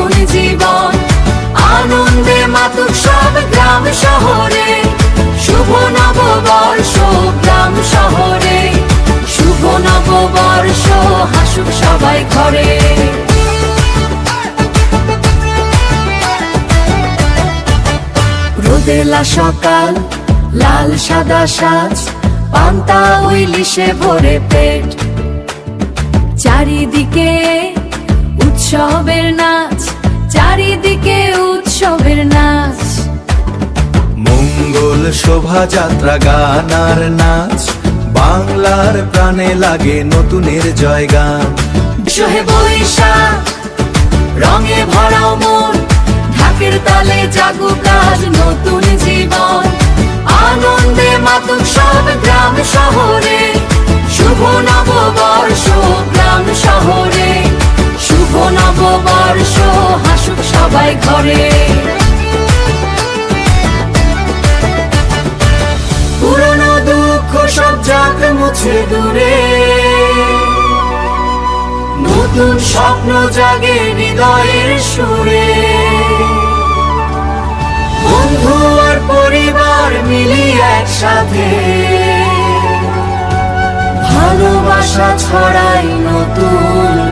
নতুন জীবন। আনন্দে মাতুক সব গ্রাম শহরে, শুভ নববর্ষ গ্রাম শহরে, শুভ নববর্ষ হাসুক সবাই ঘরে। রোদেলা সকাল, লাল সাদা সাজ, পান্তা ও ইলিশে ভরে পেট, চারিদিকে উৎসবের নাচ, চারিদিকে উৎসবের নাচ। মঙ্গল শোভাযাত্রা গান আর নাচ, বাংলার প্রাণে লাগে নতুনের জয়গান। সোহে বৈশাখ রঙে ভরাও মন, ঢাকের তালে জাগুক আজ নতুন জীবন। আনন্দে মাতুক সব গ্রাম শহরে, শুভ নববর্ষ গ্রাম শহরে, শুভ নববর্ষ হাসুক সবাই ঘরে। পুরনো দুঃখ সব যাক মুছে দূরে, নতুন স্বপ্ন জাগে হৃদয়ের সুরে। বন্ধু আর পরিবার মিলিয়ে একসাথে, ভালোবাসা ছড়াই নতুন